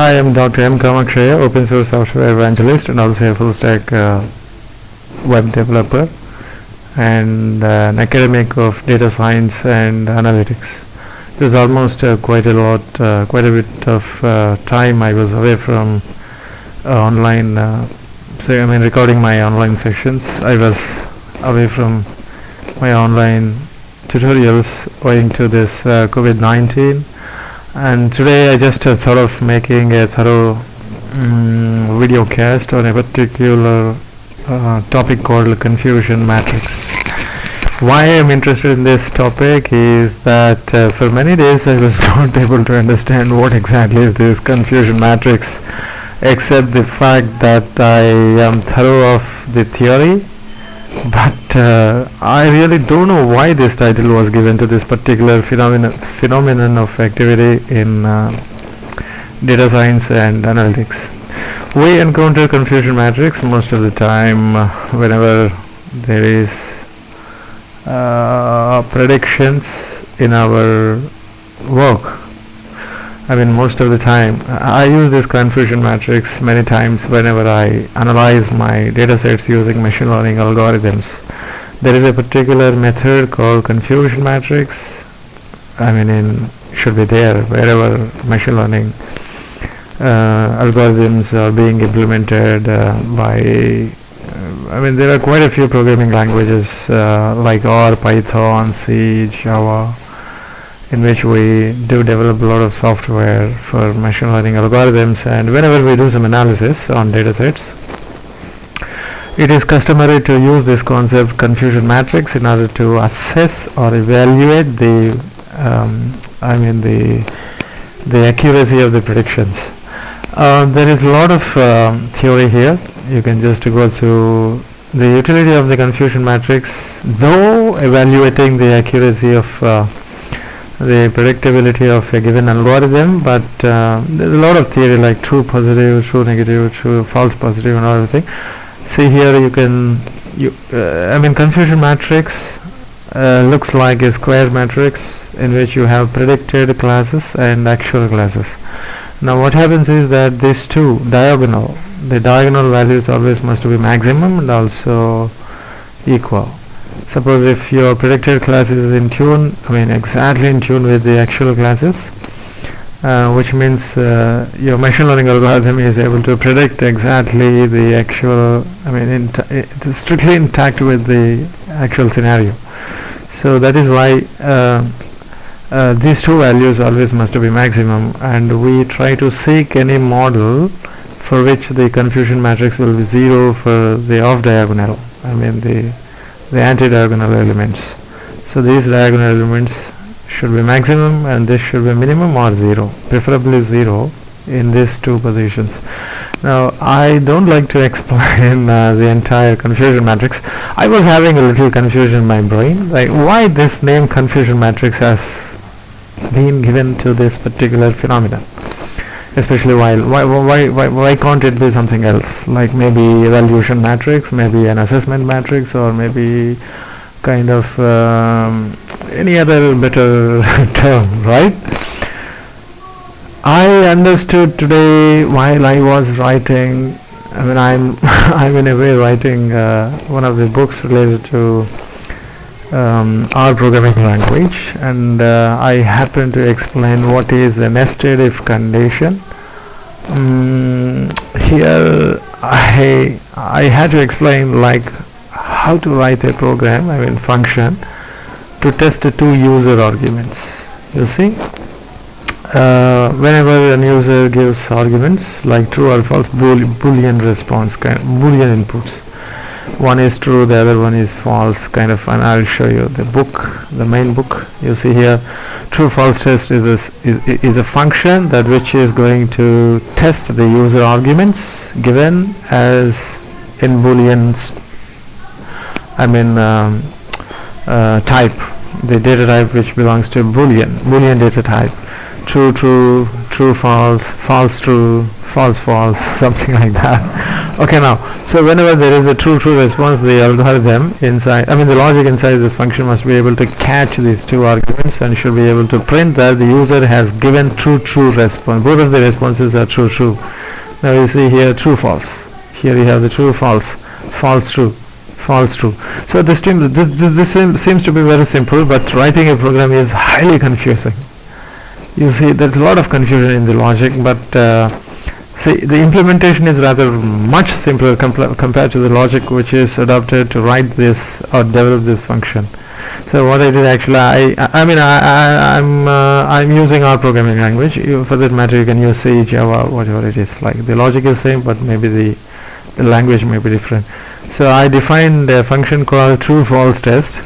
Hi, I'm Dr. M. Kamakshaya, open source software evangelist and also a full stack web developer and an academic of data science and analytics. It was almost quite a bit of time I was away from online, recording my online sessions. I was away from my online tutorials owing to this COVID-19. And today I just thought of making a thorough video cast on a particular topic called confusion matrix. Why I'm interested in this topic is that for many days I was not able to understand what exactly is this confusion matrix, except the fact that I am thorough of the theory, but I really don't know why this title was given to this particular phenomenon of activity in data science and analytics. We encounter confusion matrix most of the time whenever there is predictions in our work. Most of the time I use this confusion matrix many times whenever I analyze my data sets using machine learning algorithms. There is a particular method called confusion matrix. Should be there wherever machine learning algorithms are being implemented there are quite a few programming languages like R, Python, C, Java, in which we do develop a lot of software for machine learning algorithms, and whenever we do some analysis on data sets, it is customary to use this concept confusion matrix in order to assess or evaluate the accuracy of the predictions. There is a lot of theory here. You can just go through the utility of the confusion matrix, though evaluating the accuracy of the predictability of a given algorithm, but there's a lot of theory like true positive, true negative, true false positive and all everything. See here confusion matrix looks like a square matrix in which you have predicted classes and actual classes. Now what happens is that these two the diagonal values always must be maximum and also equal. Suppose if your predicted class is in tune, exactly in tune with the actual classes, which means your machine learning algorithm is able to predict exactly the actual, it is strictly intact with the actual scenario. So that is why these two values always must be maximum, and we try to seek any model for which the confusion matrix will be 0 for the off diagonal, the anti-diagonal elements. So these diagonal elements should be maximum and this should be minimum or 0, preferably 0 in these two positions. Now I don't like to explain the entire confusion matrix. I was having a little confusion in my brain, like why this name confusion matrix has been given to this particular phenomenon, especially why can't it be something else, like maybe evaluation matrix, maybe an assessment matrix, or maybe kind of any other better term, right? I understood today while I was writing, I'm in a way writing one of the books related to R programming language, and I happen to explain what is a nested if condition. Here I had to explain like how to write a program, function, to test the two user arguments. You see, whenever an user gives arguments like true or false, boolean response, boolean inputs. One is true, the other one is false, and I'll show you the main book. You see here, true false test is a function that which is going to test the user arguments given as in boolean type, the data type which belongs to boolean data type. True, true, true, false, false, true, false, false, something like that. Okay, now, so whenever there is a true response, the algorithm inside, the logic inside this function must be able to catch these two arguments and should be able to print that the user has given true response. Both of the responses are true. Now you see here true false. Here you have the true false, false true, false true. So this seems to be very simple, but writing a program is highly confusing. You see, there's a lot of confusion in the logic, but see, the implementation is rather much simpler compared to the logic which is adopted to write this or develop this function. So what I did actually, I'm using our programming language. For that matter, you can use C, Java, whatever it is. Like the logic is same, but maybe the language may be different. So I defined a function called true false test.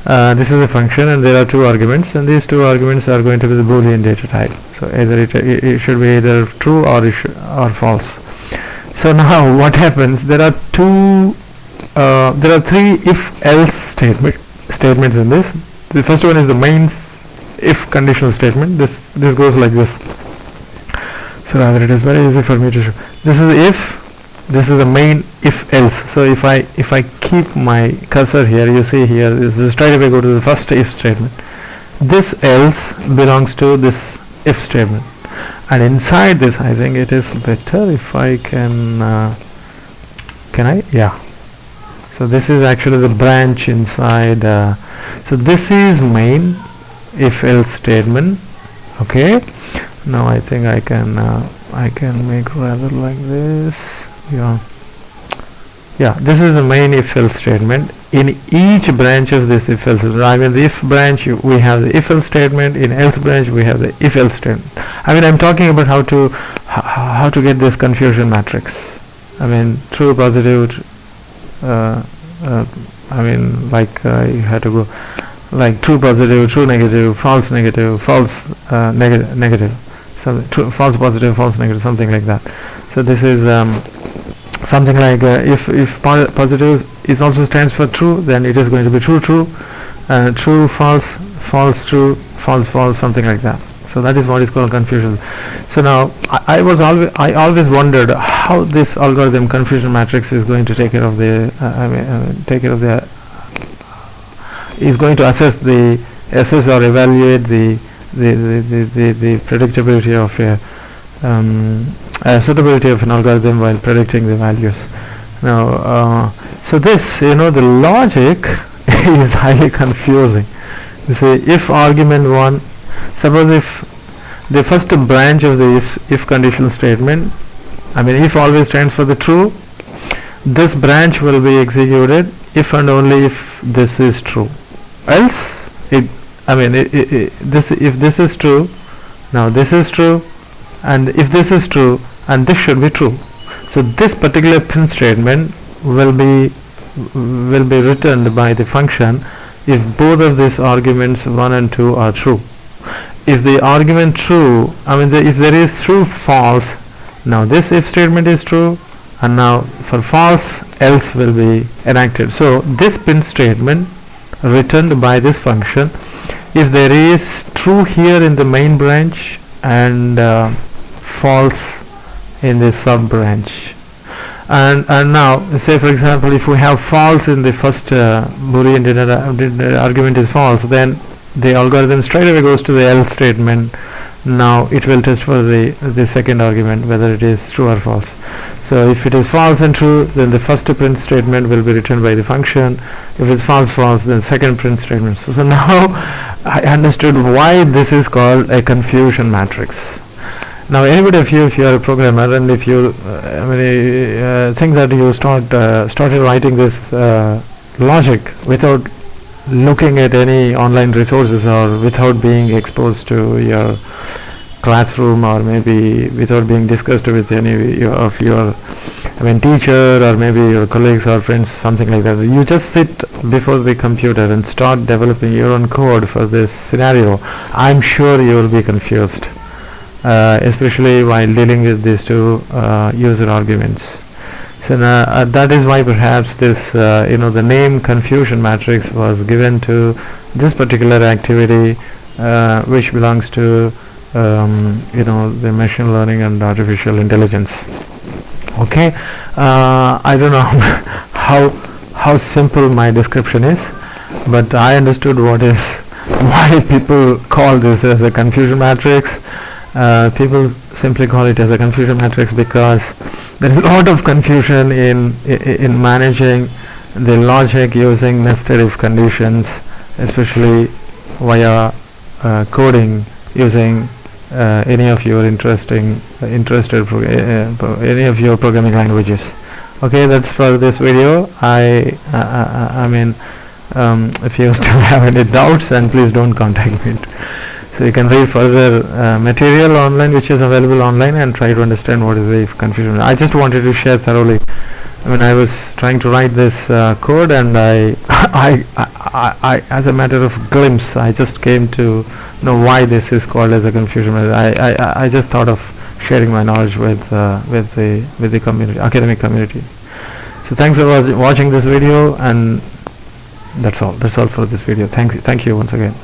This is a function, and there are two arguments, and these two arguments are going to be the Boolean data type. So either it should be either true or false. So now what happens? There are three if-else statements in this. The first one is the main if conditional statement. This goes like this. So rather it is very easy for me to show. This is if. This is the main if else. So if I keep my cursor here, you see here, this is straight away go to the first if statement. This else belongs to this if statement, and inside this I think it is better if I can I? Yeah. So this is actually the branch inside. So this is main if else statement. Okay. Now I think I can make rather like this. Yeah, this is the main if else statement. In each branch of this if else, the if branch we have the if else statement. In else branch we have the if else statement. I'm talking about how to get this confusion matrix. True, positive. You had to go like true, positive, true, negative, false, negative, false, negative. So true, false, positive, false, negative, something like that. So this is something like if positive is also stands for true, then it is going to be true, true, false, false, true, false, false, something like that. So that is what is called confusion. So now I always wondered how this algorithm confusion matrix is going to take care of the is going to assess or evaluate the predictability of suitability of an algorithm while predicting the values. Now, so this, the logic is highly confusing. You see, if argument 1, suppose if the first branch of the if conditional statement, if always stands for the true, this branch will be executed if and only if this is true. Else, if this is true, now this is true, and if this is true, and this should be true. So this particular print statement will be returned by the function if both of these arguments 1 and 2 are true. If the argument true, if there is true, false, now this if statement is true, and now for false, else will be enacted. So this print statement returned by this function, if there is true here in the main branch and false in the sub branch, and now say for example if we have false in the first Boolean argument is false, then the algorithm straight away goes to the else statement. Now it will test for the second argument whether it is true or false. So if it is false and true, then the first print statement will be returned by the function. If it's false, then second print statement. So now I understood why this is called a confusion matrix. Now anybody of you, if you are a programmer and if you think that you started writing this logic without looking at any online resources or without being exposed to your classroom, or maybe without being discussed with any of your teacher or maybe your colleagues or friends, something like that, you just sit before the computer and start developing your own code for this scenario, I'm sure you will be confused, especially while dealing with these two user arguments. So that is why perhaps this the name confusion matrix was given to this particular activity, which belongs to the machine learning and artificial intelligence. Okay, I don't know how simple my description is, but I understood what is why people call this as a confusion matrix. People simply call it as a confusion matrix because there is a lot of confusion in managing the logic using nested if conditions, especially via coding using any of your any of your programming languages. Okay, that's for this video. I mean, if you still have any doubts, then please don't contact me. So you can read further material online, which is available online, and try to understand what is the confusion. I just wanted to share thoroughly. I mean, I was trying to write this code, and I as a matter of glimpse, I just came to know why this is called as a confusion. I just thought of sharing my knowledge with the community, academic community. So thanks for watching this video, and that's all for this video. Thank you once again.